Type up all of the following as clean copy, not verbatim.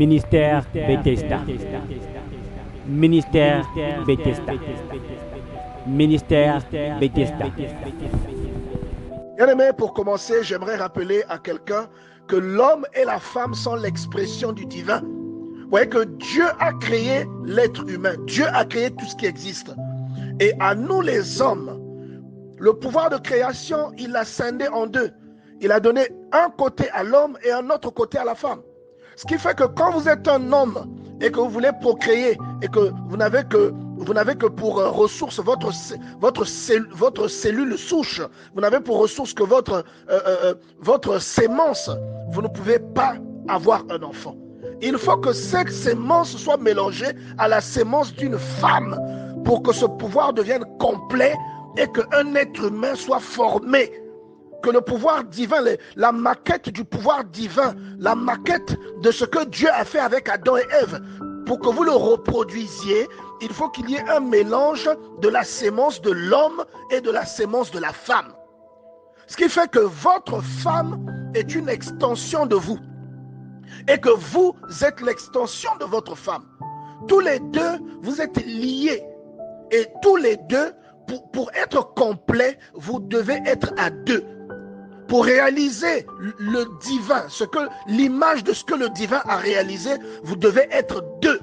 Ministère Bethesda. Ministère Bethesda. Ministère Bethesda. Bien aimé, pour commencer, j'aimerais rappeler à quelqu'un que l'homme et la femme sont l'expression du divin. Vous voyez que Dieu a créé l'être humain. Dieu a créé tout ce qui existe. Et à nous les hommes, le pouvoir de création, il l'a scindé en deux. Il a donné un côté à l'homme et un autre côté à la femme. Ce qui fait que quand vous êtes un homme et que vous voulez procréer et que vous n'avez que pour ressource votre cellule souche, vous n'avez pour ressource que votre sémence, vous ne pouvez pas avoir un enfant. Il faut que cette sémence soit mélangée à la sémence d'une femme pour que ce pouvoir devienne complet et qu'un être humain soit formé. Que le pouvoir divin, la maquette du pouvoir divin, la maquette de ce que Dieu a fait avec Adam et Ève, pour que vous le reproduisiez, il faut qu'il y ait un mélange de la sémence de l'homme et de la sémence de la femme. Ce qui fait que votre femme est une extension de vous et que vous êtes l'extension de votre femme. Tous les deux, vous êtes liés et tous les deux, pour être complet, vous devez être à deux. Pour réaliser le divin, l'image de ce que le divin a réalisé, vous devez être deux.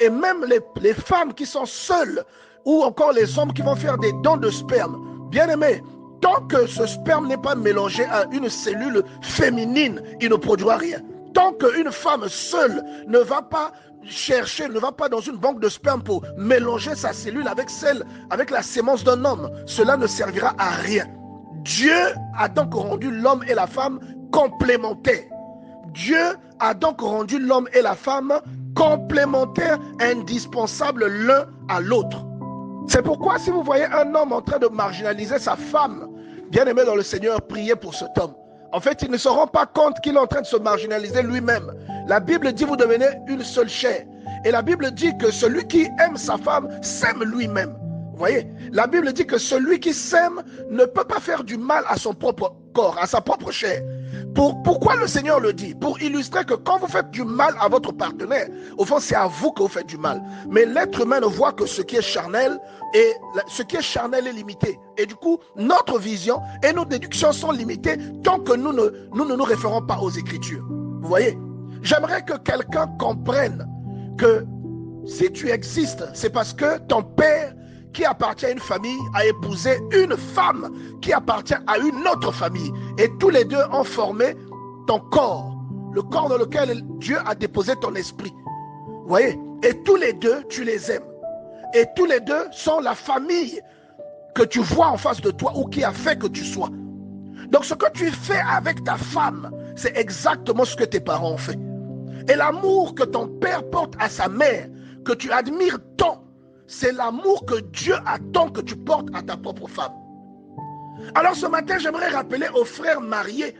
Et même les femmes qui sont seules, ou encore les hommes qui vont faire des dons de sperme, bien aimés, tant que ce sperme n'est pas mélangé à une cellule féminine, il ne produira rien. Tant qu'une femme seule ne va pas chercher, ne va pas dans une banque de sperme pour mélanger sa cellule avec la sémence d'un homme, cela ne servira à rien. Dieu a donc rendu l'homme et la femme complémentaires. Dieu a donc rendu l'homme et la femme complémentaires, indispensables l'un à l'autre. C'est pourquoi si vous voyez un homme en train de marginaliser sa femme, bien aimé dans le Seigneur, priez pour cet homme. En fait, il ne se rend pas compte qu'il est en train de se marginaliser lui-même. La Bible dit vous devenez une seule chair. Et la Bible dit que celui qui aime sa femme s'aime lui-même. Vous voyez, la Bible dit que celui qui s'aime ne peut pas faire du mal à son propre corps, à sa propre chair. Pourquoi le Seigneur le dit? Pour illustrer que quand vous faites du mal à votre partenaire, au fond, c'est à vous que vous faites du mal. Mais l'être humain ne voit que ce qui est charnel, et ce qui est charnel est limité. Et du coup, notre vision et nos déductions sont limitées tant que nous ne nous référons pas aux Écritures. Vous voyez? J'aimerais que quelqu'un comprenne que si tu existes, c'est parce que ton père qui appartient à une famille a épousé une femme qui appartient à une autre famille. Et tous les deux ont formé ton corps, le corps dans lequel Dieu a déposé ton esprit. Vous voyez? Et tous les deux, tu les aimes. Et tous les deux sont la famille que tu vois en face de toi ou qui a fait que tu sois. Donc ce que tu fais avec ta femme, c'est exactement ce que tes parents ont fait. Et l'amour que ton père porte à sa mère, que tu admires tant, c'est l'amour que Dieu attend que tu portes à ta propre femme. Alors ce matin, j'aimerais rappeler aux frères mariés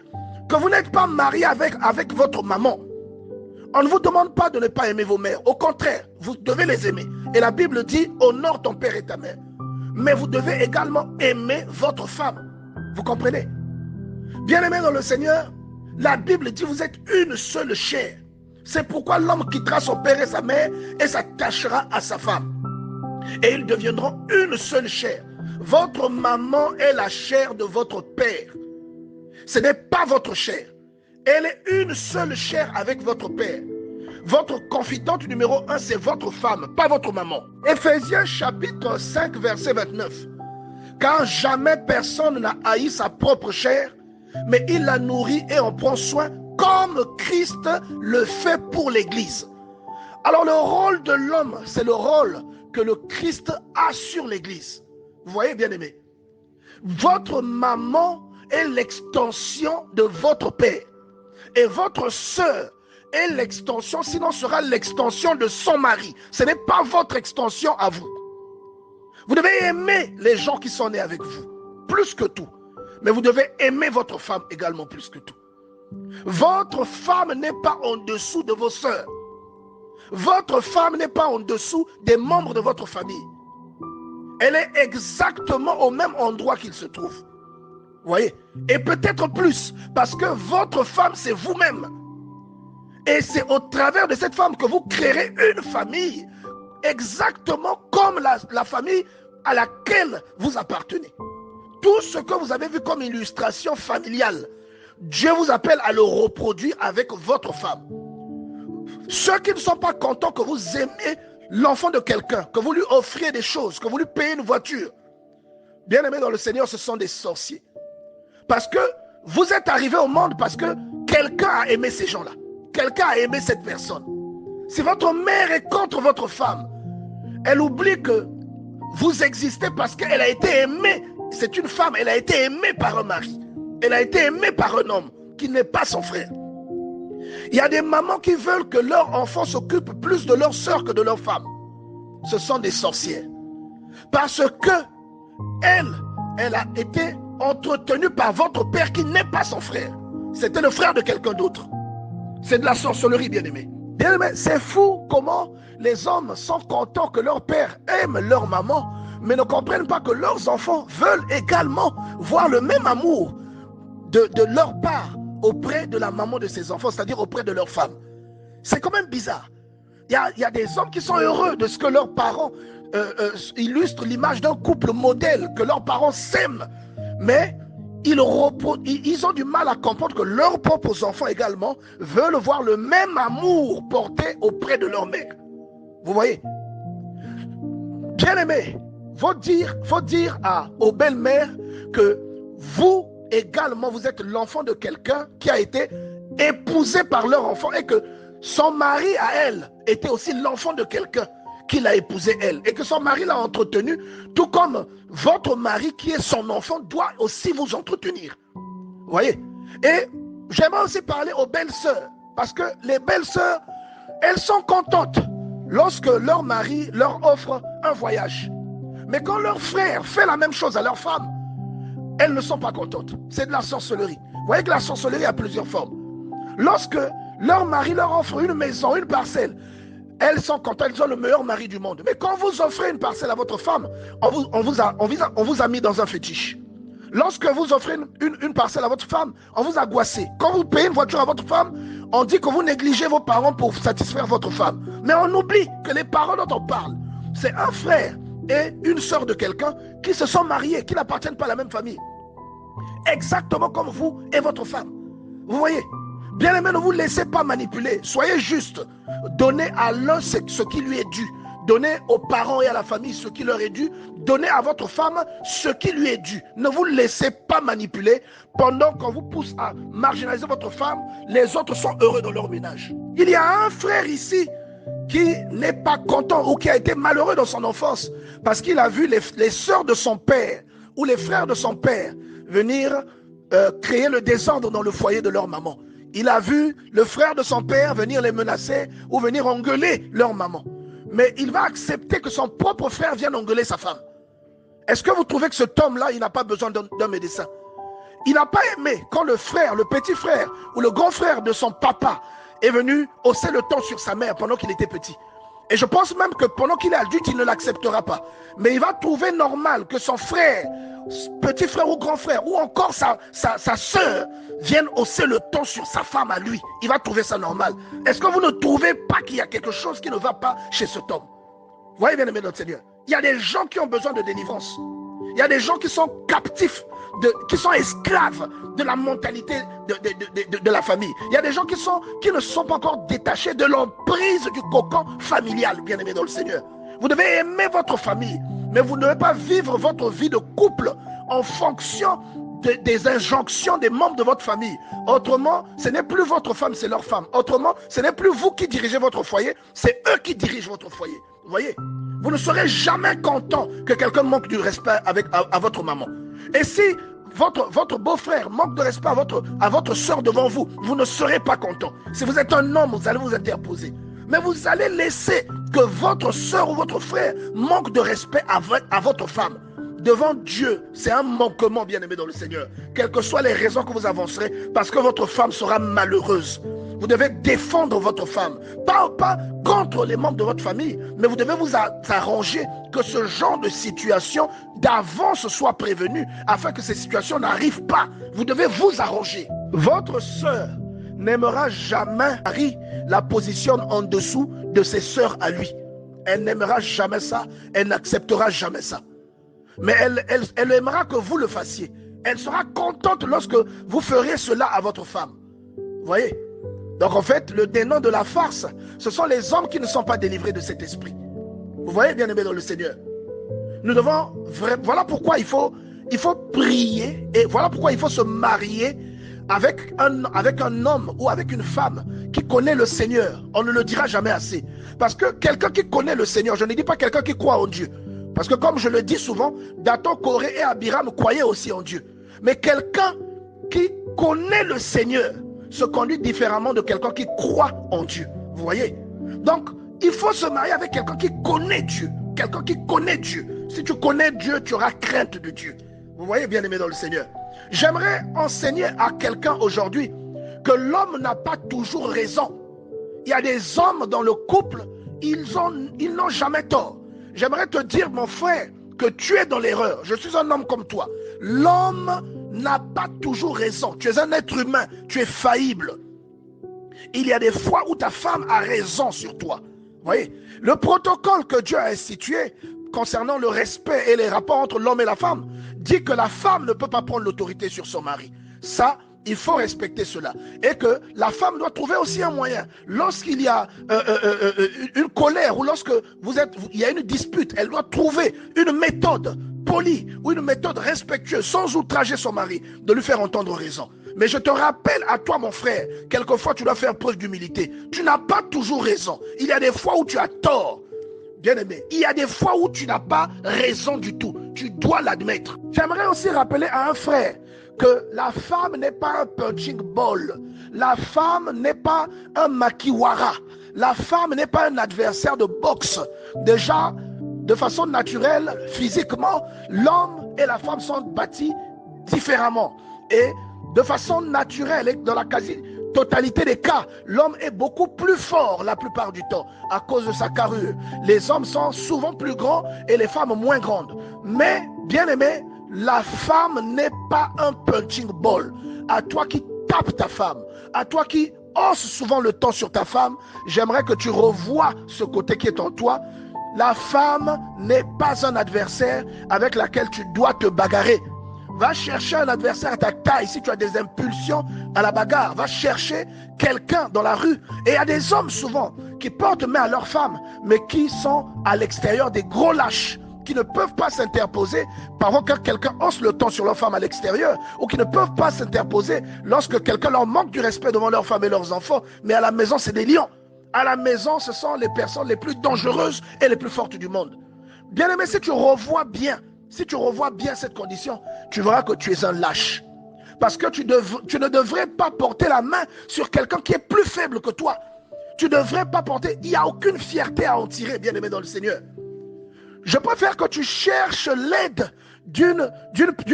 que vous n'êtes pas mariés avec votre maman. On ne vous demande pas de ne pas aimer vos mères. Au contraire, vous devez les aimer. Et la Bible dit, honore ton père et ta mère. Mais vous devez également aimer votre femme. Vous comprenez? Bien-aimés dans le Seigneur, la Bible dit, vous êtes une seule chair. C'est pourquoi l'homme quittera son père et sa mère et s'attachera à sa femme. Et ils deviendront une seule chair. Votre maman est la chair de votre père. Ce n'est pas votre chair. Elle est une seule chair avec votre père. Votre confidente numéro 1, c'est votre femme, pas votre maman. Éphésiens chapitre 5, verset 29. Car jamais personne n'a haï sa propre chair, mais il la nourrit et en prend soin comme Christ le fait pour l'Église. Alors le rôle de l'homme, c'est le rôle que le Christ a sur l'Église. Vous voyez, bien aimé, votre maman est l'extension de votre père. Et votre sœur est l'extension, sinon sera l'extension de son mari. Ce n'est pas votre extension à vous. Vous devez aimer les gens qui sont nés avec vous, plus que tout. Mais vous devez aimer votre femme également plus que tout. Votre femme n'est pas en dessous de vos sœurs. Votre femme n'est pas en dessous des membres de votre famille. Elle est exactement au même endroit qu'il se trouve. Vous voyez? Et peut-être plus, parce que votre femme, c'est vous-même. Et c'est au travers de cette femme que vous créerez une famille, exactement comme la famille à laquelle vous appartenez. Tout ce que vous avez vu comme illustration familiale, Dieu vous appelle à le reproduire avec votre femme. Ceux qui ne sont pas contents que vous aimiez l'enfant de quelqu'un, que vous lui offriez des choses, que vous lui payez une voiture, bien aimés dans le Seigneur, ce sont des sorciers. Parce que vous êtes arrivé au monde parce que quelqu'un a aimé ces gens-là. Quelqu'un a aimé cette personne. Si votre mère est contre votre femme, elle oublie que vous existez parce qu'elle a été aimée. C'est une femme, elle a été aimée par un mari. Elle a été aimée par un homme qui n'est pas son frère. Il y a des mamans qui veulent que leur enfant s'occupe plus de leur soeur que de leur femme. Ce sont des sorcières. Parce que elle a été entretenue par votre père qui n'est pas son frère. C'était le frère de quelqu'un d'autre. C'est de la sorcellerie, bien-aimé. Bien-aimé, c'est fou comment les hommes sont contents que leur père aime leur maman, mais ne comprennent pas que leurs enfants veulent également voir le même amour de leur part auprès de la maman de ses enfants, c'est-à-dire auprès de leur femme. C'est quand même bizarre. Il y a des hommes qui sont heureux de ce que leurs parents illustrent l'image d'un couple modèle, que leurs parents s'aiment, mais ils ont du mal à comprendre que leurs propres enfants également veulent voir le même amour porté auprès de leur mère. Vous voyez? Bien aimé, faut dire aux belles-mères que vous également, vous êtes l'enfant de quelqu'un qui a été épousé par leur enfant et que son mari à elle était aussi l'enfant de quelqu'un qui l'a épousé elle et que son mari l'a entretenu, tout comme votre mari qui est son enfant doit aussi vous entretenir. Vous voyez? Et j'aimerais aussi parler aux belles-sœurs, parce que les belles-sœurs, elles sont contentes lorsque leur mari leur offre un voyage. Mais quand leur frère fait la même chose à leur femme, elles ne sont pas contentes. C'est de la sorcellerie. Vous voyez que la sorcellerie a plusieurs formes. Lorsque leur mari leur offre une maison, une parcelle, elles sont contentes, elles ont le meilleur mari du monde. Mais quand vous offrez une parcelle à votre femme, on vous a mis dans un fétiche. Lorsque vous offrez une parcelle à votre femme, on vous a goissé. Quand vous payez une voiture à votre femme, on dit que vous négligez vos parents pour satisfaire votre femme. Mais on oublie que les parents dont on parle, c'est un frère et une sœur de quelqu'un qui se sont mariés, qui n'appartiennent pas à la même famille. Exactement comme vous et votre femme. Vous voyez? Bien aimé, ne vous laissez pas manipuler. Soyez juste. Donnez à l'un ce qui lui est dû. Donnez aux parents et à la famille ce qui leur est dû. Donnez à votre femme ce qui lui est dû. Ne vous laissez pas manipuler. Pendant qu'on vous pousse à marginaliser votre femme, les autres sont heureux dans leur ménage. Il y a un frère ici qui n'est pas content ou qui a été malheureux dans son enfance parce qu'il a vu les sœurs de son père ou les frères de son père venir créer le désordre dans le foyer de leur maman. Il a vu le frère de son père venir les menacer ou venir engueuler leur maman. Mais il va accepter que son propre frère vienne engueuler sa femme. Est-ce que vous trouvez que cet homme-là, il n'a pas besoin d'un médecin? Il n'a pas aimé quand le frère, le petit frère ou le grand frère de son papa est venu hausser le ton sur sa mère pendant qu'il était petit. Et je pense même que pendant qu'il est adulte, il ne l'acceptera pas. Mais il va trouver normal que son frère, petit frère ou grand frère, ou encore sa sœur, vienne hausser le ton sur sa femme à lui. Il va trouver ça normal. Est-ce que vous ne trouvez pas qu'il y a quelque chose qui ne va pas chez cet homme? Vous voyez, bien aimé notre Seigneur, il y a des gens qui ont besoin de délivrance. Il y a des gens qui sont captifs, qui sont esclaves de la mentalité de la famille. Il y a des gens qui ne sont pas encore détachés de l'emprise du cocon familial, bien aimé dans le Seigneur. Vous devez aimer votre famille, mais vous ne devez pas vivre votre vie de couple en fonction des injonctions des membres de votre famille. Autrement, ce n'est plus votre femme, c'est leur femme. Autrement, ce n'est plus vous qui dirigez votre foyer, c'est eux qui dirigent votre foyer. Vous voyez? Vous ne serez jamais content que quelqu'un manque du respect à votre maman. Et si votre beau-frère manque de respect à votre soeur devant vous, vous ne serez pas content. Si vous êtes un homme, vous allez vous interposer. Mais vous allez laisser que votre soeur ou votre frère manque de respect à votre femme. Devant Dieu, c'est un manquement, bien aimé dans le Seigneur. Quelles que soient les raisons que vous avancerez, parce que votre femme sera malheureuse. Vous devez défendre votre femme. Pas contre les membres de votre famille, mais vous devez vous arranger que ce genre de situation d'avance soit prévenu afin que ces situations n'arrivent pas. Vous devez vous arranger. Votre sœur n'aimera jamais Marie la positionne en dessous de ses sœurs à lui. Elle n'aimera jamais ça, elle n'acceptera jamais ça. Mais elle aimera que vous le fassiez. Elle sera contente lorsque vous ferez cela à votre femme. Vous voyez? Donc en fait, le dénom de la farce, ce sont les hommes qui ne sont pas délivrés de cet esprit. Vous voyez, bien aimé dans le Seigneur? Nous devons, voilà pourquoi il faut prier, et voilà pourquoi il faut se marier avec un homme ou avec une femme qui connaît le Seigneur. On ne le dira jamais assez. Parce que quelqu'un qui connaît le Seigneur, je ne dis pas quelqu'un qui croit en Dieu. Parce que comme je le dis souvent, Dathan, Corée et Abiram croyaient aussi en Dieu. Mais quelqu'un qui connaît le Seigneur se conduit différemment de quelqu'un qui croit en Dieu. Vous voyez? Donc, il faut se marier avec quelqu'un qui connaît Dieu. Quelqu'un qui connaît Dieu. Si tu connais Dieu, tu auras crainte de Dieu. Vous voyez, bien aimé dans le Seigneur? J'aimerais enseigner à quelqu'un aujourd'hui que l'homme n'a pas toujours raison. Il y a des hommes dans le couple, ils n'ont jamais tort. J'aimerais te dire, mon frère, que tu es dans l'erreur. Je suis un homme comme toi. L'homme n'a pas toujours raison. Tu es un être humain, tu es faillible. Il y a des fois où ta femme a raison sur toi. Vous voyez? Le protocole que Dieu a institué concernant le respect et les rapports entre l'homme et la femme dit que la femme ne peut pas prendre l'autorité sur son mari. Ça, il faut respecter cela. Et que la femme doit trouver aussi un moyen. Lorsqu'il y a une colère ou lorsque il y a une dispute, elle doit trouver une méthode polie ou une méthode respectueuse sans outrager son mari, de lui faire entendre raison. Mais je te rappelle à toi, mon frère, quelquefois tu dois faire preuve d'humilité. Tu n'as pas toujours raison. Il y a des fois où tu as tort. Bien aimé, il y a des fois où tu n'as pas raison du tout. Tu dois l'admettre. J'aimerais aussi rappeler à un frère que la femme n'est pas un punching ball. La femme n'est pas un makiwara. La femme n'est pas un adversaire de boxe. Déjà, de façon naturelle, physiquement, l'homme et la femme sont bâtis différemment. Et de façon naturelle, et dans la quasi-totalité des cas, l'homme est beaucoup plus fort la plupart du temps à cause de sa carrure. Les hommes sont souvent plus grands et les femmes moins grandes. Mais, bien aimé, la femme n'est pas un punching ball. À toi qui tapes ta femme, à toi qui hausse souvent le ton sur ta femme, j'aimerais que tu revoies ce côté qui est en toi. La femme n'est pas un adversaire avec lequel tu dois te bagarrer. Va chercher un adversaire à ta taille si tu as des impulsions à la bagarre. Va chercher quelqu'un dans la rue. Et il y a des hommes souvent qui portent main à leur femme, mais qui sont à l'extérieur des gros lâches, qui ne peuvent pas s'interposer pendant que quelqu'un hausse le ton sur leur femme à l'extérieur, ou qui ne peuvent pas s'interposer lorsque quelqu'un leur manque du respect devant leur femme et leurs enfants. Mais à la maison, c'est des lions. À la maison, ce sont les personnes les plus dangereuses et les plus fortes du monde. Bien aimé, si tu revois bien cette condition, tu verras que tu es un lâche. Parce que tu ne devrais pas porter la main sur quelqu'un qui est plus faible que toi. Tu ne devrais pas porter, il n'y a aucune fierté à en tirer, bien aimé dans le Seigneur. Je préfère que tu cherches l'aide d'une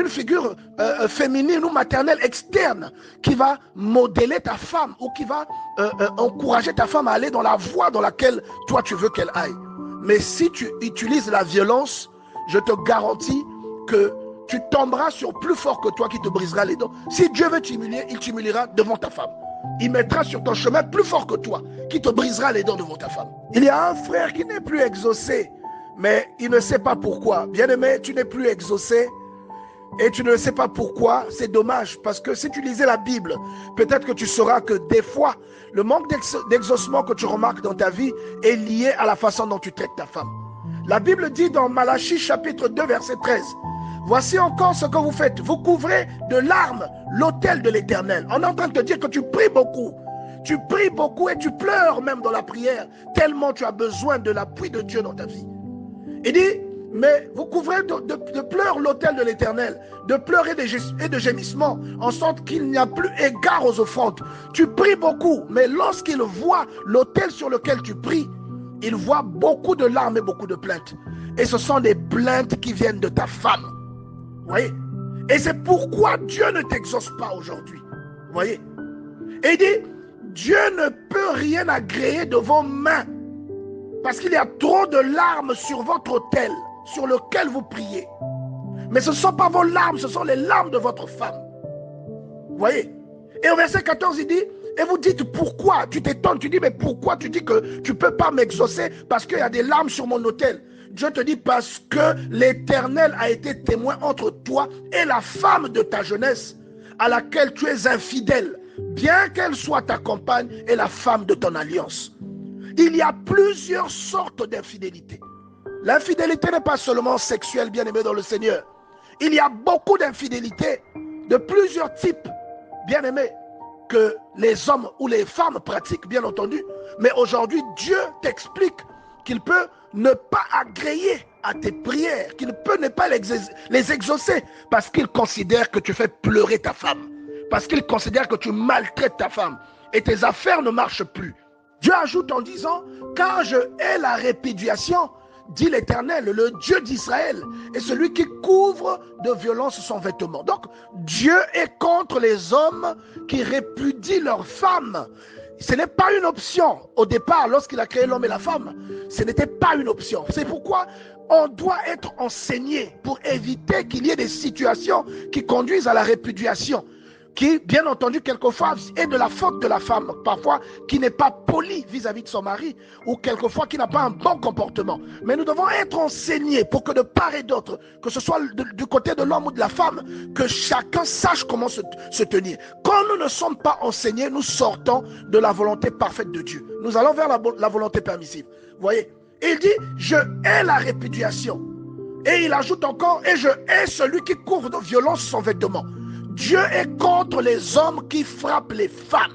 figure féminine ou maternelle externe qui va modeler ta femme ou qui va encourager ta femme à aller dans la voie dans laquelle toi tu veux qu'elle aille. Mais si tu utilises la violence, je te garantis que tu tomberas sur plus fort que toi qui te brisera les dents. Si Dieu veut t'humilier, il t'humiliera devant ta femme. Il mettra sur ton chemin plus fort que toi qui te brisera les dents devant ta femme. Il y a un frère qui n'est plus exaucé, mais il ne sait pas pourquoi. Bien-aimé, tu n'es plus exaucé et tu ne sais pas pourquoi. C'est dommage parce que si tu lisais la Bible, peut-être que tu sauras que des fois, le manque d'exaucement que tu remarques dans ta vie est lié à la façon dont tu traites ta femme. La Bible dit dans Malachie chapitre 2 verset 13, « Voici encore ce que vous faites. Vous couvrez de larmes l'autel de l'Éternel. » On est en train de te dire que tu pries beaucoup. Tu pries beaucoup et tu pleures même dans la prière, tellement tu as besoin de l'appui de Dieu dans ta vie. Il dit, mais vous couvrez de pleurs l'autel de l'Éternel, de pleurs et de gémissements, en sorte qu'il n'y a plus égard aux offrandes. Tu pries beaucoup, mais lorsqu'il voit l'autel sur lequel tu pries, il voit beaucoup de larmes et beaucoup de plaintes. Et ce sont des plaintes qui viennent de ta femme. Vous voyez? Et c'est pourquoi Dieu ne t'exauce pas aujourd'hui. Vous voyez? Et il dit, Dieu ne peut rien agréer de vos mains. Parce qu'il y a trop de larmes sur votre autel, sur lequel vous priez. Mais ce ne sont pas vos larmes, ce sont les larmes de votre femme. Vous voyez? Et au verset 14, il dit, Et vous dites pourquoi? Tu t'étonnes, tu dis mais pourquoi tu dis que tu ne peux pas m'exaucer parce qu'il y a des larmes sur mon autel? Dieu te dit parce que l'Éternel a été témoin entre toi et la femme de ta jeunesse à laquelle tu es infidèle, bien qu'elle soit ta compagne et la femme de ton alliance. Il y a plusieurs sortes d'infidélité. L'infidélité n'est pas seulement sexuelle, bien-aimé dans le Seigneur. Il y a beaucoup d'infidélités de plusieurs types, bien-aimés, que les hommes ou les femmes pratiquent, bien entendu. Mais aujourd'hui, Dieu t'explique qu'il peut ne pas agréer à tes prières, qu'il peut ne pas les exaucer parce qu'il considère que tu fais pleurer ta femme, parce qu'il considère que tu maltraites ta femme et tes affaires ne marchent plus. Dieu ajoute en disant, car je hais la répudiation, dit l'Éternel, le Dieu d'Israël, et celui qui couvre de violence son vêtement. Donc, Dieu est contre les hommes qui répudient leurs femmes. Ce n'est pas une option. Au départ, lorsqu'il a créé l'homme et la femme, ce n'était pas une option. C'est pourquoi on doit être enseigné pour éviter qu'il y ait des situations qui conduisent à la répudiation, qui, bien entendu, quelquefois, est de la faute de la femme, parfois, qui n'est pas polie vis-à-vis de son mari, ou quelquefois qui n'a pas un bon comportement. Mais nous devons être enseignés pour que de part et d'autre, que ce soit du côté de l'homme ou de la femme, que chacun sache comment se tenir. Quand nous ne sommes pas enseignés, nous sortons de la volonté parfaite de Dieu. Nous allons vers la volonté permissive. Vous voyez? Il dit, je hais la répudiation. Et il ajoute encore, et je hais celui qui couvre de violence son vêtement. Dieu est contre les hommes qui frappent les femmes.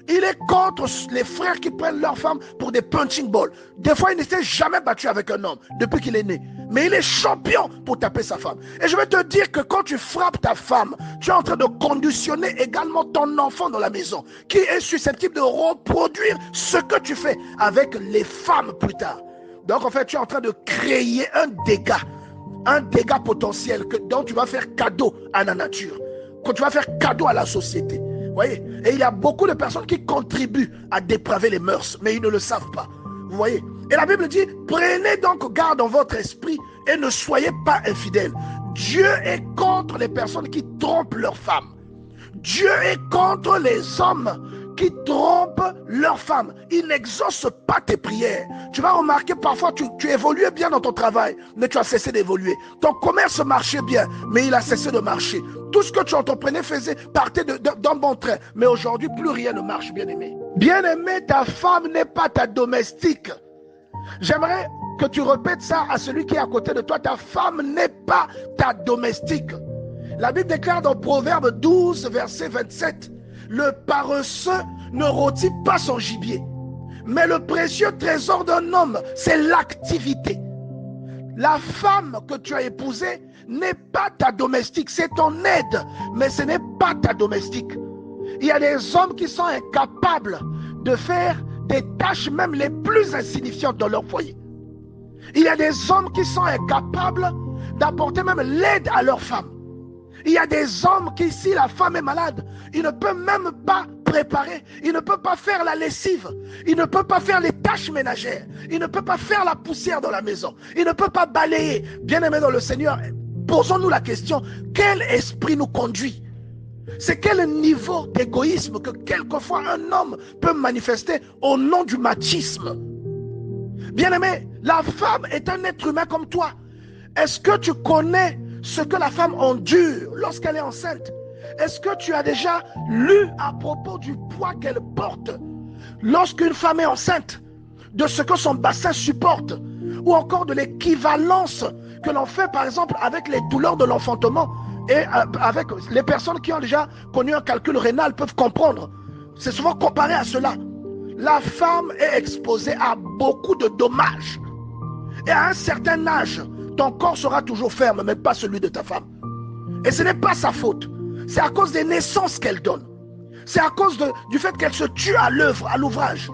Il est contre les frères qui prennent leurs femmes pour des punching balls. Des fois, il ne s'est jamais battu avec un homme depuis qu'il est né. Mais il est champion pour taper sa femme. Et je vais te dire que quand tu frappes ta femme, tu es en train de conditionner également ton enfant dans la maison, qui est susceptible de reproduire ce que tu fais avec les femmes plus tard. Donc en fait, tu es en train de créer un dégât potentiel dont tu vas faire cadeau à la nature, que tu vas faire cadeau à la société. Voyez? Et il y a beaucoup de personnes qui contribuent à dépraver les mœurs, mais ils ne le savent pas. Vous voyez? Et la Bible dit, prenez donc garde en votre esprit et ne soyez pas infidèles. Dieu est contre les personnes qui trompent leurs femmes. Dieu est contre les hommes qui trompent leurs femmes. Il n'exauce pas tes prières. Tu vas remarquer parfois tu évoluais bien dans ton travail, mais tu as cessé d'évoluer. Ton commerce marchait bien, mais il a cessé de marcher. Tout ce que tu entreprenais partait d'un bon train, mais aujourd'hui plus rien ne marche, bien-aimé. Bien-aimé, ta femme n'est pas ta domestique. J'aimerais que tu répètes ça à celui qui est à côté de toi. Ta femme n'est pas ta domestique. La Bible déclare dans Proverbe 12, verset 27, le paresseux ne rôtit pas son gibier, mais le précieux trésor d'un homme, c'est l'activité. La femme que tu as épousée n'est pas ta domestique, c'est ton aide, mais ce n'est pas ta domestique. Il y a des hommes qui sont incapables de faire des tâches même les plus insignifiantes dans leur foyer. Il y a des hommes qui sont incapables d'apporter même l'aide à leur femme. Il y a des hommes qui, si la femme est malade, il ne peut même pas préparer, il ne peut pas faire la lessive, il ne peut pas faire les tâches ménagères, il ne peut pas faire la poussière dans la maison, il ne peut pas balayer. Bien-aimés dans le Seigneur, posons-nous la question, quel esprit nous conduit? C'est quel niveau d'égoïsme que quelquefois un homme peut manifester au nom du machisme? Bien-aimé, la femme est un être humain comme toi. Est-ce que tu connais ce que la femme endure lorsqu'elle est enceinte? Est-ce que tu as déjà lu à propos du poids qu'elle porte lorsqu'une femme est enceinte, de ce que son bassin supporte, ou encore de l'équivalence que l'on fait par exemple avec les douleurs de l'enfantement, et avec les personnes qui ont déjà connu un calcul rénal peuvent comprendre. C'est souvent comparé à cela. La femme est exposée à beaucoup de dommages, et à un certain âge, ton corps sera toujours ferme, mais pas celui de ta femme. Et ce n'est pas sa faute. C'est à cause des naissances qu'elle donne. C'est à cause du fait qu'elle se tue à l'œuvre, à l'ouvrage.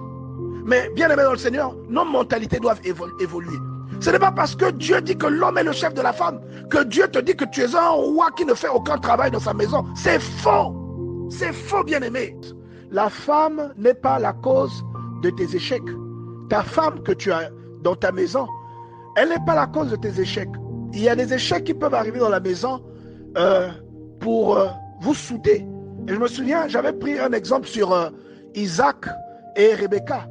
Mais bien aimé dans le Seigneur, nos mentalités doivent évoluer. Ce n'est pas parce que Dieu dit que l'homme est le chef de la femme que Dieu te dit que tu es un roi qui ne fait aucun travail dans sa maison. C'est faux. C'est faux, bien aimé. La femme n'est pas la cause de tes échecs. Ta femme que tu as dans ta maison, elle n'est pas la cause de tes échecs. Il y a des échecs qui peuvent arriver dans la maison pour vous souder. Et je me souviens, j'avais pris un exemple sur Isaac et Rebecca,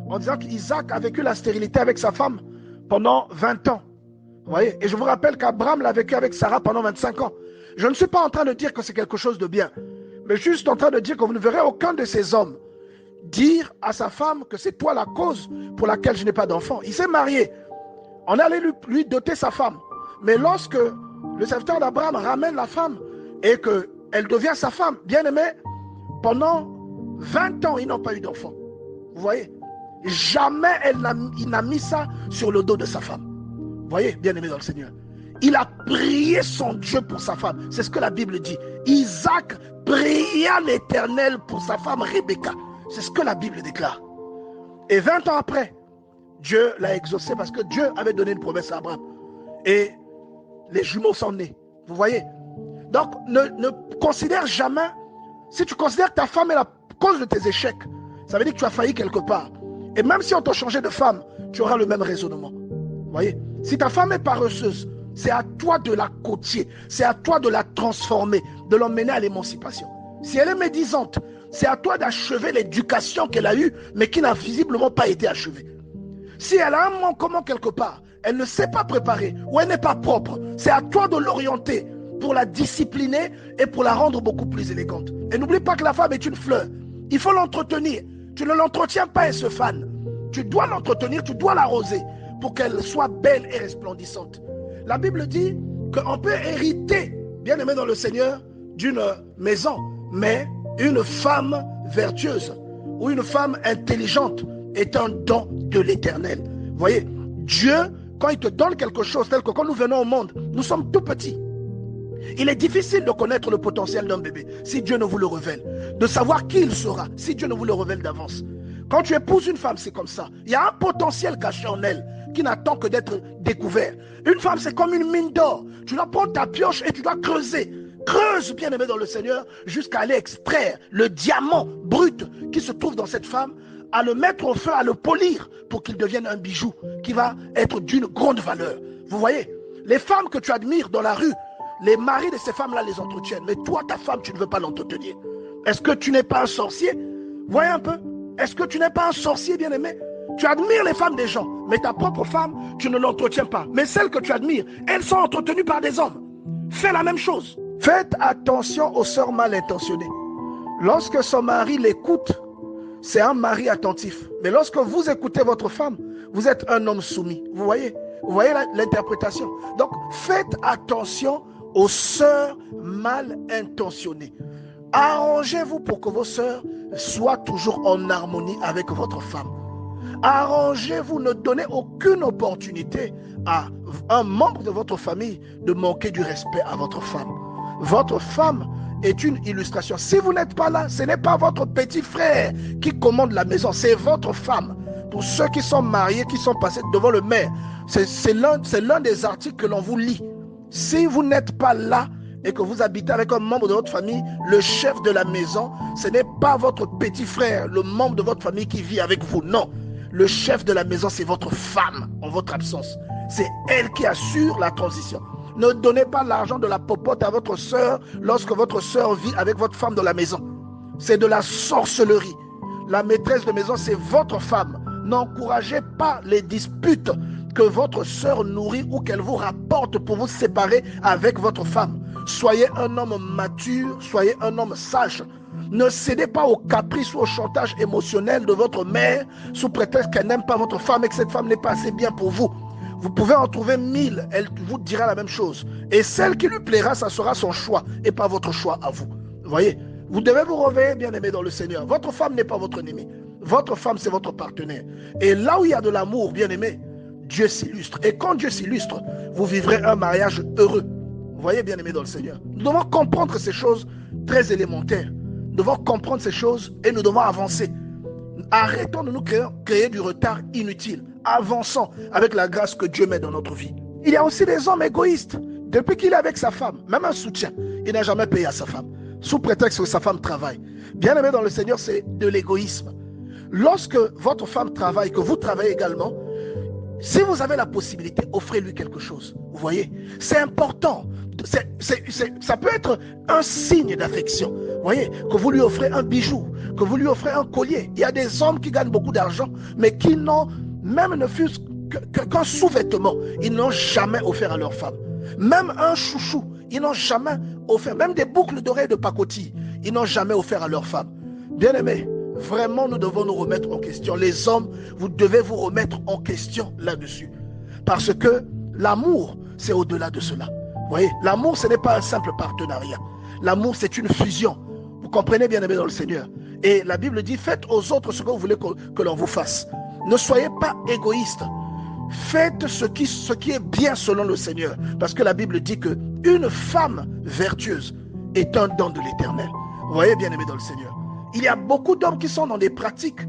en disant qu'Isaac a vécu la stérilité avec sa femme pendant 20 ans. Vous voyez? Et je vous rappelle qu'Abraham l'a vécu avec Sarah pendant 25 ans. Je ne suis pas en train de dire que c'est quelque chose de bien, mais juste en train de dire que vous ne verrez aucun de ces hommes dire à sa femme que c'est toi la cause pour laquelle je n'ai pas d'enfant. Il s'est marié. On est allé lui doter sa femme. Mais lorsque le serviteur d'Abraham ramène la femme et qu'elle devient sa femme, bien aimé, pendant 20 ans, ils n'ont pas eu d'enfant. Vous voyez? Jamais il n'a mis ça sur le dos de sa femme. Vous voyez, bien aimé dans le Seigneur. Il a prié son Dieu pour sa femme. C'est ce que la Bible dit. Isaac pria l'Éternel pour sa femme Rebecca. C'est ce que la Bible déclare. Et 20 ans après, Dieu l'a exaucé parce que Dieu avait donné une promesse à Abraham. Et les jumeaux sont nés. Vous voyez? Donc, ne considère jamais, si tu considères que ta femme est la cause de tes échecs, ça veut dire que tu as failli quelque part. Et même si on t'a changé de femme, tu auras le même raisonnement. Vous voyez? Si ta femme est paresseuse, c'est à toi de la côtier, c'est à toi de la transformer, de l'emmener à l'émancipation. Si elle est médisante, c'est à toi d'achever l'éducation qu'elle a eue, mais qui n'a visiblement pas été achevée. Si elle a un manquement quelque part, elle ne s'est pas préparée, ou elle n'est pas propre, c'est à toi de l'orienter pour la discipliner et pour la rendre beaucoup plus élégante. Et n'oublie pas que la femme est une fleur. Il faut l'entretenir. Tu ne l'entretiens pas, elle se fane. Tu dois l'entretenir, tu dois l'arroser pour qu'elle soit belle et resplendissante. La Bible dit qu'on peut hériter, bien aimé dans le Seigneur, d'une maison, mais une femme vertueuse ou une femme intelligente est un don de l'Éternel. Vous voyez, Dieu, quand il te donne quelque chose, tel que quand nous venons au monde, nous sommes tout petits. Il est difficile de connaître le potentiel d'un bébé si Dieu ne vous le révèle. De savoir qui il sera si Dieu ne vous le révèle d'avance. Quand tu épouses une femme, c'est comme ça. Il y a un potentiel caché en elle qui n'attend que d'être découvert. Une femme, c'est comme une mine d'or. Tu dois prendre ta pioche et tu dois creuser. Creuse, bien aimé dans le Seigneur, jusqu'à aller extraire le diamant brut qui se trouve dans cette femme, à le mettre au feu, à le polir pour qu'il devienne un bijou qui va être d'une grande valeur. Vous voyez, les femmes que tu admires dans la rue, les maris de ces femmes-là les entretiennent. Mais toi, ta femme, tu ne veux pas l'entretenir. Est-ce que tu n'es pas un sorcier? Voyez un peu. Est-ce que tu n'es pas un sorcier, bien-aimé? Tu admires les femmes des gens, mais ta propre femme, tu ne l'entretiens pas. Mais celles que tu admires, elles sont entretenues par des hommes. Fais la même chose. Faites attention aux sœurs mal intentionnées. Lorsque son mari l'écoute, c'est un mari attentif. Mais lorsque vous écoutez votre femme, vous êtes un homme soumis. Vous voyez l'interprétation. Donc, faites attention aux sœurs mal intentionnées. Arrangez-vous pour que vos sœurs soient toujours en harmonie avec votre femme. Arrangez-vous, ne donnez aucune opportunité à un membre de votre famille de manquer du respect à votre femme. Votre femme est une illustration. Si vous n'êtes pas là, ce n'est pas votre petit frère qui commande la maison, c'est votre femme. Pour ceux qui sont mariés, qui sont passés devant le maire, c'est l'un des articles que l'on vous lit. Si vous n'êtes pas là et que vous habitez avec un membre de votre famille, le chef de la maison, ce n'est pas votre petit frère, le membre de votre famille qui vit avec vous. Non, le chef de la maison, c'est votre femme en votre absence. C'est elle qui assure la transition. Ne donnez pas l'argent de la popote à votre soeur lorsque votre soeur vit avec votre femme dans la maison. C'est de la sorcellerie. La maîtresse de maison, c'est votre femme. N'encouragez pas les disputes que votre soeur nourrit ou qu'elle vous rapporte pour vous séparer avec votre femme. Soyez un homme mature, soyez un homme sage. Ne cédez pas aux caprices ou au chantage émotionnel de votre mère sous prétexte qu'elle n'aime pas votre femme et que cette femme n'est pas assez bien pour vous. Vous pouvez en trouver 1000, elle vous dira la même chose. Et celle qui lui plaira, ça sera son choix et pas votre choix à vous. Vous voyez, vous devez vous réveiller, bien-aimé dans le Seigneur. Votre femme n'est pas votre ennemi. Votre femme, c'est votre partenaire. Et là où il y a de l'amour, bien-aimé, Dieu s'illustre. Et quand Dieu s'illustre, vous vivrez un mariage heureux. Vous voyez, bien-aimé dans le Seigneur. Nous devons comprendre ces choses très élémentaires. Nous devons comprendre ces choses et nous devons avancer. Arrêtons de nous créer du retard inutile. Avançons avec la grâce que Dieu met dans notre vie. Il y a aussi des hommes égoïstes. Depuis qu'il est avec sa femme, même un soutien, il n'a jamais payé à sa femme, sous prétexte que sa femme travaille. Bien-aimé dans le Seigneur, c'est de l'égoïsme. Lorsque votre femme travaille, que vous travaillez également, si vous avez la possibilité, offrez-lui quelque chose. Vous voyez, c'est important. Ça peut être un signe d'affection. Voyez, que vous lui offrez un bijou, que vous lui offrez un collier. Il y a des hommes qui gagnent beaucoup d'argent, mais qui n'ont, même ne fût-ce qu'un sous-vêtement, ils n'ont jamais offert à leur femme. Même un chouchou, ils n'ont jamais offert. Même des boucles d'oreilles de pacotille, ils n'ont jamais offert à leur femme. Bien-aimés, vraiment, nous devons nous remettre en question. Les hommes, vous devez vous remettre en question là-dessus. Parce que l'amour, c'est au-delà de cela. Vous voyez, l'amour, ce n'est pas un simple partenariat. L'amour, c'est une fusion. Vous comprenez, bien-aimés dans le Seigneur. Et la Bible dit, faites aux autres ce que vous voulez que l'on vous fasse. Ne soyez pas égoïstes. Faites ce qui est bien selon le Seigneur. Parce que la Bible dit qu'une femme vertueuse est un don de l'Éternel. Vous voyez, bien-aimés dans le Seigneur. Il y a beaucoup d'hommes qui sont dans des pratiques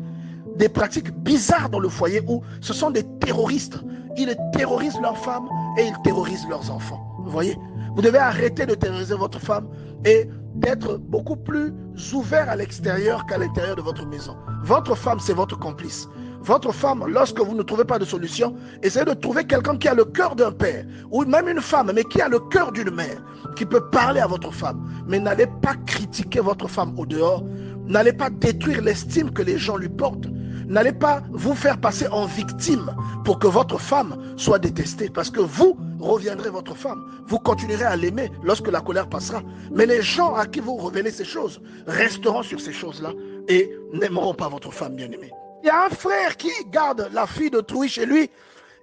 bizarres dans le foyer où ce sont des terroristes. Ils terrorisent leurs femmes et ils terrorisent leurs enfants. Vous voyez, vous devez arrêter de terroriser votre femme et d'être beaucoup plus ouvert à l'extérieur qu'à l'intérieur de votre maison. Votre femme, c'est votre complice. Votre femme, lorsque vous ne trouvez pas de solution, essayez de trouver quelqu'un qui a le cœur d'un père, ou même une femme, mais qui a le cœur d'une mère, qui peut parler à votre femme. Mais n'allez pas critiquer votre femme au dehors. N'allez pas détruire l'estime que les gens lui portent. N'allez pas vous faire passer en victime pour que votre femme soit détestée. Parce que vous reviendrez votre femme. Vous continuerez à l'aimer lorsque la colère passera. Mais les gens à qui vous révélez ces choses resteront sur ces choses-là et n'aimeront pas votre femme bien-aimée. Il y a un frère qui garde la fille d'autrui chez lui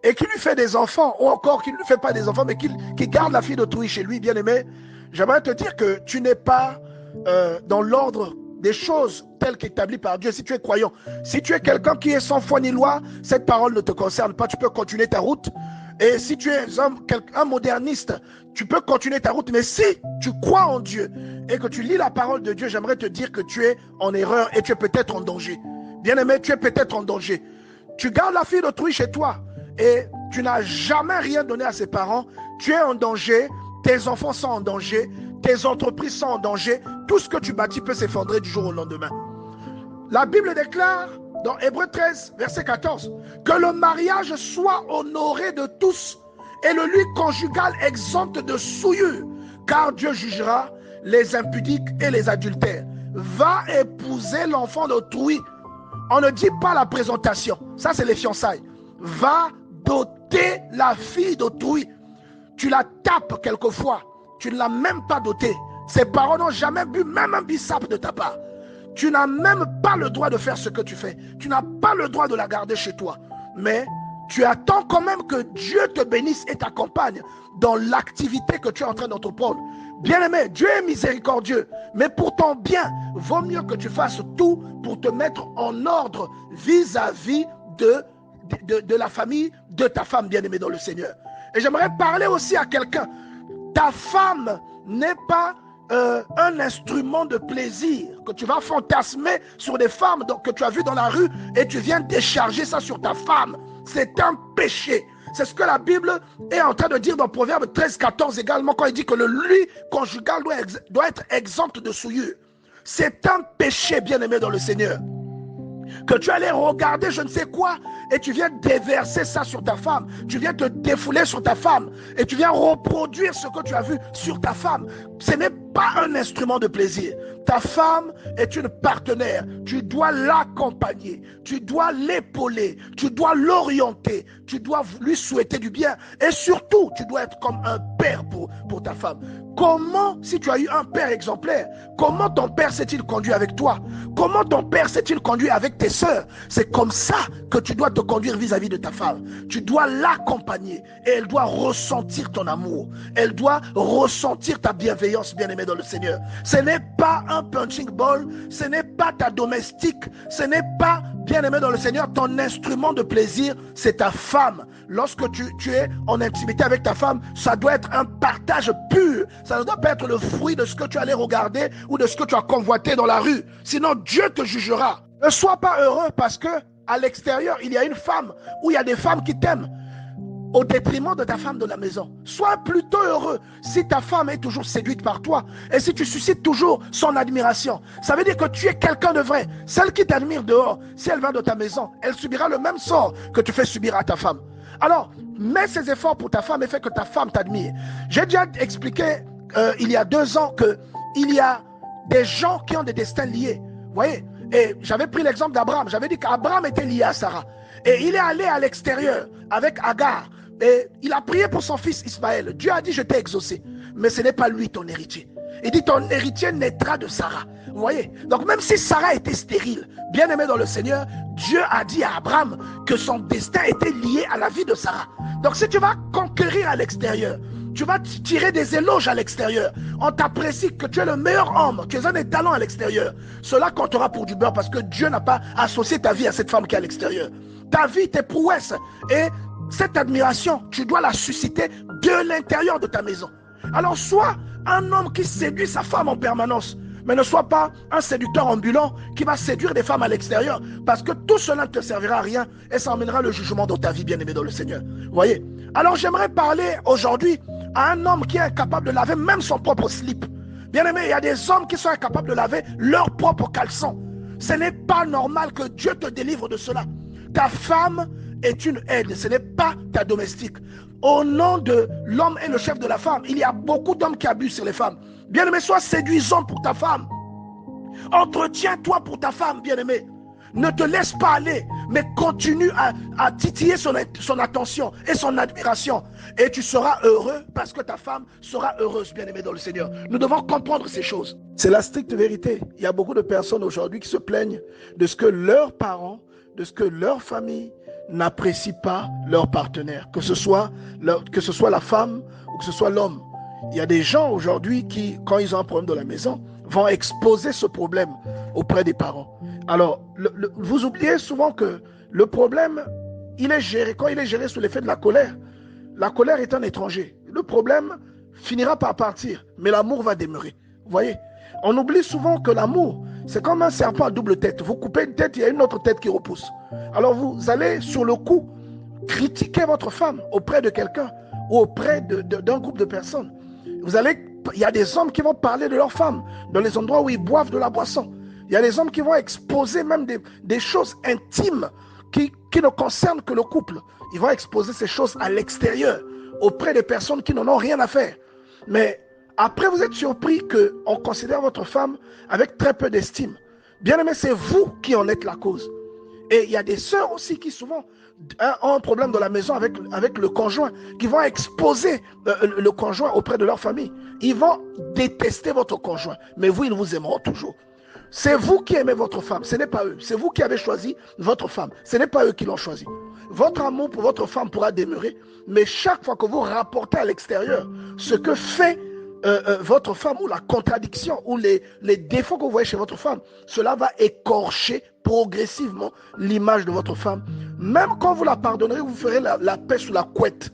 et qui lui fait des enfants, ou encore qui ne lui fait pas des enfants, mais qui garde la fille d'autrui chez lui, bien-aimé. J'aimerais te dire que tu n'es pas dans l'ordre des choses telles qu'établies par Dieu si tu es croyant. Si tu es quelqu'un qui est sans foi ni loi, cette parole ne te concerne pas, tu peux continuer ta route. Et si tu es un moderniste, tu peux continuer ta route. Mais si tu crois en Dieu et que tu lis la parole de Dieu, j'aimerais te dire que tu es en erreur et tu es peut-être en danger. Bien-aimé, tu es peut-être en danger. Tu gardes la fille d'autrui chez toi et tu n'as jamais rien donné à ses parents. Tu es en danger, tes enfants sont en danger, tes entreprises sont en danger. Tout ce que tu bâtis peut s'effondrer du jour au lendemain. La Bible déclare dans Hébreux 13, verset 14, que le mariage soit honoré de tous et le lit conjugal exempt de souillure, car Dieu jugera les impudiques et les adultères. Va épouser l'enfant d'autrui. On ne dit pas la présentation, ça c'est les fiançailles. Va doter la fille d'autrui. Tu la tapes quelquefois, tu ne l'as même pas dotée. Ses parents n'ont jamais bu même un bissap de ta part. Tu n'as même pas le droit de faire ce que tu fais. Tu n'as pas le droit de la garder chez toi. Mais tu attends quand même que Dieu te bénisse et t'accompagne dans l'activité que tu es en train d'entreprendre. Bien-aimé, Dieu est miséricordieux. Mais pour ton bien, vaut mieux que tu fasses tout pour te mettre en ordre vis-à-vis de la famille de ta femme bien-aimée dans le Seigneur. Et j'aimerais parler aussi à quelqu'un. Ta femme n'est pas un instrument de plaisir que tu vas fantasmer sur des femmes que tu as vues dans la rue et tu viens décharger ça sur ta femme. C'est un péché. C'est ce que la Bible est en train de dire dans Proverbe 13, 14 également, quand il dit que le lit conjugal doit être exempt de souillure. C'est un péché, bien-aimé dans le Seigneur. Que tu allais regarder je ne sais quoi et tu viens déverser ça sur ta femme. Tu viens te défouler sur ta femme et tu viens reproduire ce que tu as vu sur ta femme. Ce n'est pas un instrument de plaisir. Ta femme est une partenaire. Tu dois l'accompagner. Tu dois l'épauler. Tu dois l'orienter. Tu dois lui souhaiter du bien. Et surtout, tu dois être comme un père pour ta femme. Comment, si tu as eu un père exemplaire, comment ton père s'est-il conduit avec toi? Comment ton père s'est-il conduit avec tes sœurs? C'est comme ça que tu dois te conduire vis-à-vis de ta femme. Tu dois l'accompagner et elle doit ressentir ton amour. Elle doit ressentir ta bienveillance, bien-aimée dans le Seigneur. Ce n'est pas un punching ball, ce n'est pas ta domestique, ce n'est pas, bien-aimé dans le Seigneur, ton instrument de plaisir, c'est ta femme. Lorsque tu es en intimité avec ta femme, ça doit être un partage pur. Ça ne doit pas être le fruit de ce que tu allais regarder ou de ce que tu as convoité dans la rue. Sinon, Dieu te jugera. Ne sois pas heureux parce que à l'extérieur, il y a une femme ou il y a des femmes qui t'aiment au détriment de ta femme de la maison. Sois plutôt heureux si ta femme est toujours séduite par toi et si tu suscites toujours son admiration. Ça veut dire que tu es quelqu'un de vrai. Celle qui t'admire dehors, si elle va de ta maison, elle subira le même sort que tu fais subir à ta femme. Alors, mets ces efforts pour ta femme et fais que ta femme t'admire. J'ai déjà expliqué il y a 2 ans qu'il y a des gens qui ont des destins liés. Vous voyez? Et j'avais pris l'exemple d'Abraham. J'avais dit qu'Abraham était lié à Sarah. Et il est allé à l'extérieur avec Agar. Et il a prié pour son fils Ismaël. Dieu a dit, je t'ai exaucé. Mais ce n'est pas lui ton héritier. Il dit, ton héritier naîtra de Sarah. Vous voyez? Donc même si Sarah était stérile, bien aimée dans le Seigneur, Dieu a dit à Abraham que son destin était lié à la vie de Sarah. Donc si tu vas conquérir à l'extérieur, tu vas tirer des éloges à l'extérieur, on t'apprécie que tu es le meilleur homme, tu as des talents à l'extérieur, cela comptera pour du beurre parce que Dieu n'a pas associé ta vie à cette femme qui est à l'extérieur. Ta vie, tes prouesses et cette admiration, tu dois la susciter de l'intérieur de ta maison. Alors sois un homme qui séduit sa femme en permanence, mais ne sois pas un séducteur ambulant qui va séduire des femmes à l'extérieur, parce que tout cela ne te servira à rien et ça emmènera le jugement dans ta vie, bien-aimé dans le Seigneur. Vous voyez? Alors j'aimerais parler aujourd'hui à un homme qui est incapable de laver même son propre slip. Bien-aimé, il y a des hommes qui sont incapables de laver leur propre caleçon. Ce n'est pas normal que Dieu te délivre de cela. Ta femme est une aide, ce n'est pas ta domestique. Au nom de l'homme et le chef de la femme, il y a beaucoup d'hommes qui abusent sur les femmes. Bien-aimé, sois séduisant pour ta femme. Entretiens-toi pour ta femme, bien-aimé. Ne te laisse pas aller, mais continue à titiller son attention et son admiration. Et tu seras heureux parce que ta femme sera heureuse, bien-aimé dans le Seigneur. Nous devons comprendre ces choses. C'est la stricte vérité. Il y a beaucoup de personnes aujourd'hui qui se plaignent de ce que leurs parents, de ce que leur famille n'apprécie pas leur partenaire, que ce soit la femme ou que ce soit l'homme. Il y a des gens aujourd'hui qui, quand ils ont un problème dans la maison, vont exposer ce problème auprès des parents. Alors, vous oubliez souvent que le problème, il est géré, quand il est géré sous l'effet de la colère est un étranger. Le problème finira par partir, mais l'amour va demeurer. Vous voyez? On oublie souvent que l'amour, c'est comme un serpent à double tête. Vous coupez une tête, il y a une autre tête qui repousse. Alors vous allez sur le coup critiquer votre femme auprès de quelqu'un ou auprès d'un groupe de personnes. Il y a des hommes qui vont parler de leur femme dans les endroits où ils boivent de la boisson. Il y a des hommes qui vont exposer même des choses intimes qui ne concernent que le couple. Ils vont exposer ces choses à l'extérieur auprès de personnes qui n'en ont rien à faire. Mais après, vous êtes surpris qu'on considère votre femme avec très peu d'estime. Bien aimé, c'est vous qui en êtes la cause. Et il y a des sœurs aussi qui souvent ont un problème dans la maison avec le conjoint, qui vont exposer le conjoint auprès de leur famille. Ils vont détester votre conjoint, mais vous, ils vous aimeront toujours. C'est vous qui aimez votre femme, ce n'est pas eux. C'est vous qui avez choisi votre femme, ce n'est pas eux qui l'ont choisi. Votre amour pour votre femme pourra demeurer, mais chaque fois que vous rapportez à l'extérieur ce que fait votre femme ou la contradiction ou les défauts que vous voyez chez votre femme, cela va écorcher progressivement l'image de votre femme. Même quand vous la pardonnerez, vous ferez la paix sous la couette.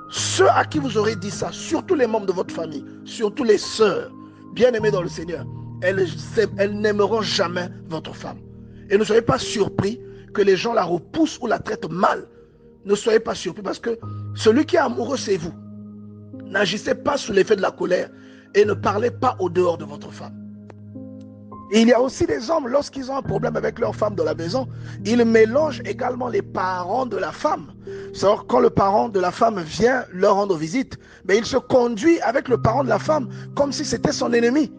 Ceux à qui vous aurez dit ça, surtout les membres de votre famille, surtout les sœurs, bien aimées dans le Seigneur, elles n'aimeront jamais votre femme. Et ne soyez pas surpris que les gens la repoussent ou la traitent mal. Ne soyez pas surpris parce que celui qui est amoureux, c'est vous. N'agissez pas sous l'effet de la colère et ne parlez pas au dehors de votre femme. Et il y a aussi des hommes, lorsqu'ils ont un problème avec leur femme dans la maison, ils mélangent également les parents de la femme. C'est-à-dire, quand le parent de la femme vient leur rendre visite, mais il se conduit avec le parent de la femme comme si c'était son ennemi.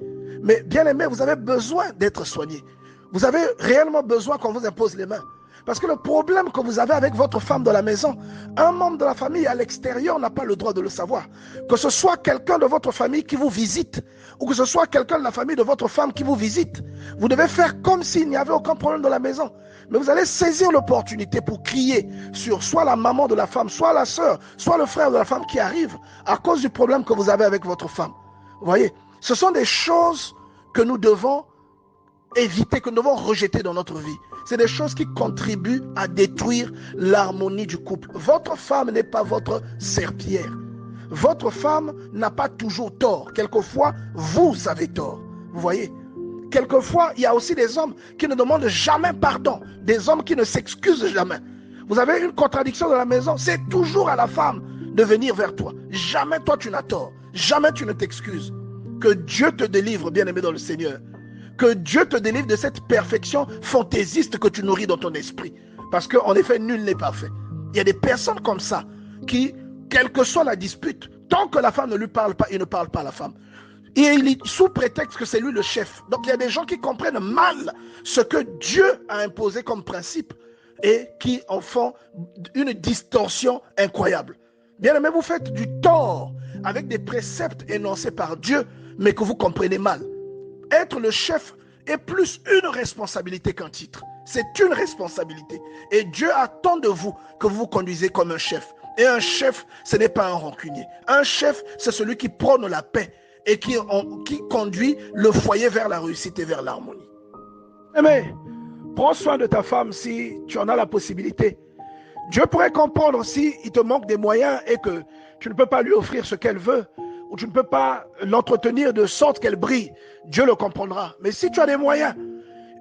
Mais bien aimé, vous avez besoin d'être soigné. Vous avez réellement besoin qu'on vous impose les mains. Parce que le problème que vous avez avec votre femme dans la maison, un membre de la famille à l'extérieur n'a pas le droit de le savoir. Que ce soit quelqu'un de votre famille qui vous visite, ou que ce soit quelqu'un de la famille de votre femme qui vous visite, vous devez faire comme s'il n'y avait aucun problème dans la maison. Mais vous allez saisir l'opportunité pour crier sur soit la maman de la femme, soit la sœur, soit le frère de la femme qui arrive à cause du problème que vous avez avec votre femme. Vous voyez, ce sont des choses que nous devons éviter, que nous devons rejeter dans notre vie. C'est des choses qui contribuent à détruire l'harmonie du couple. Votre femme n'est pas votre serpillière. Votre femme n'a pas toujours tort. Quelquefois, vous avez tort. Vous voyez? Quelquefois, il y a aussi des hommes qui ne demandent jamais pardon. Des hommes qui ne s'excusent jamais. Vous avez une contradiction dans la maison, c'est toujours à la femme de venir vers toi. Jamais toi tu n'as tort. Jamais tu ne t'excuses. Que Dieu te délivre, bien-aimé dans le Seigneur. Que Dieu te délivre de cette perfection fantaisiste que tu nourris dans ton esprit. Parce qu'en effet, nul n'est parfait. Il y a des personnes comme ça qui, quelle que soit la dispute, tant que la femme ne lui parle pas, il ne parle pas à la femme. sous prétexte que c'est lui le chef. Donc il y a des gens qui comprennent mal ce que Dieu a imposé comme principe et qui en font une distorsion incroyable. Bien aimé, vous faites du tort avec des préceptes énoncés par Dieu, mais que vous comprenez mal. Être le chef est plus une responsabilité qu'un titre. C'est une responsabilité. Et Dieu attend de vous que vous vous conduisez comme un chef. Et un chef, ce n'est pas un rancunier. Un chef, c'est celui qui prône la paix et qui conduit le foyer vers la réussite et vers l'harmonie. Mais prends soin de ta femme si tu en as la possibilité. Dieu pourrait comprendre si il te manque des moyens et que tu ne peux pas lui offrir ce qu'elle veut, ou tu ne peux pas l'entretenir de sorte qu'elle brille. Dieu le comprendra. Mais si tu as des moyens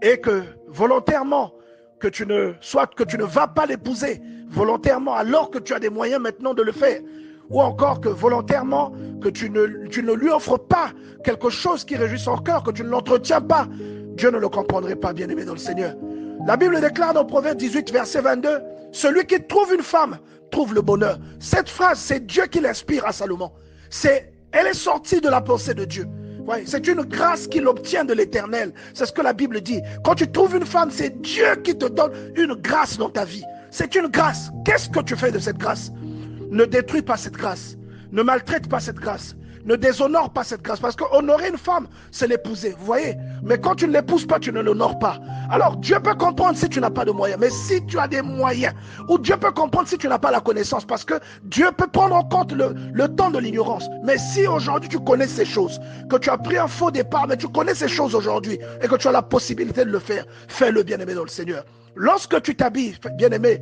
et que volontairement, que tu ne vas pas l'épouser, volontairement, alors que tu as des moyens maintenant de le faire, ou encore que volontairement, que tu ne lui offres pas quelque chose qui réjouit son cœur, que tu ne l'entretiens pas, Dieu ne le comprendrait pas, bien-aimé dans le Seigneur. La Bible déclare dans Proverbe 18, verset 22, « Celui qui trouve une femme trouve le bonheur. » Cette phrase, c'est Dieu qui l'inspire à Salomon. Elle est sortie de la pensée de Dieu. Ouais, c'est une grâce qu'il obtient de l'Éternel. C'est ce que la Bible dit. Quand tu trouves une femme, c'est Dieu qui te donne une grâce dans ta vie. C'est une grâce. Qu'est-ce que tu fais de cette grâce? Ne détruis pas cette grâce. Ne maltraite pas cette grâce. Ne déshonore pas cette grâce. Parce qu'honorer une femme, c'est l'épouser. Vous voyez? Mais quand tu ne l'épouses pas, tu ne l'honores pas. Alors Dieu peut comprendre si tu n'as pas de moyens. Mais si tu as des moyens, ou Dieu peut comprendre si tu n'as pas la connaissance. Parce que Dieu peut prendre en compte le temps de l'ignorance. Mais si aujourd'hui tu connais ces choses, que tu as pris un faux départ, mais tu connais ces choses aujourd'hui, et que tu as la possibilité de le faire, fais-le, bien-aimé dans le Seigneur. Lorsque tu t'habilles, bien-aimé,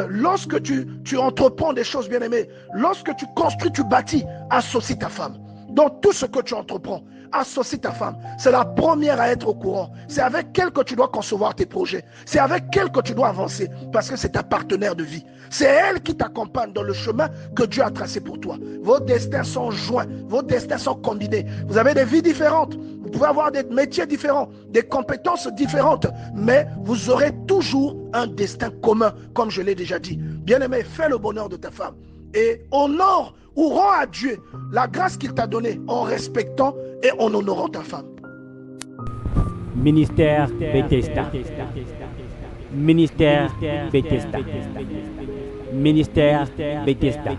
lorsque tu entreprends des choses, bien-aimé, lorsque tu construis, tu bâtis, associe ta femme. Dans tout ce que tu entreprends, associe ta femme. C'est la première à être au courant. C'est avec elle que tu dois concevoir tes projets. C'est avec elle que tu dois avancer parce que c'est ta partenaire de vie. C'est elle qui t'accompagne dans le chemin que Dieu a tracé pour toi. Vos destins sont joints, vos destins sont combinés. Vous avez des vies différentes. Vous pouvez avoir des métiers différents, des compétences différentes, mais vous aurez toujours un destin commun, comme je l'ai déjà dit. Bien-aimé, fais le bonheur de ta femme et honore ou rends à Dieu la grâce qu'il t'a donnée en respectant et en honorant ta femme. Ministère Bethesda. Ministère Bethesda. Ministère Bethesda.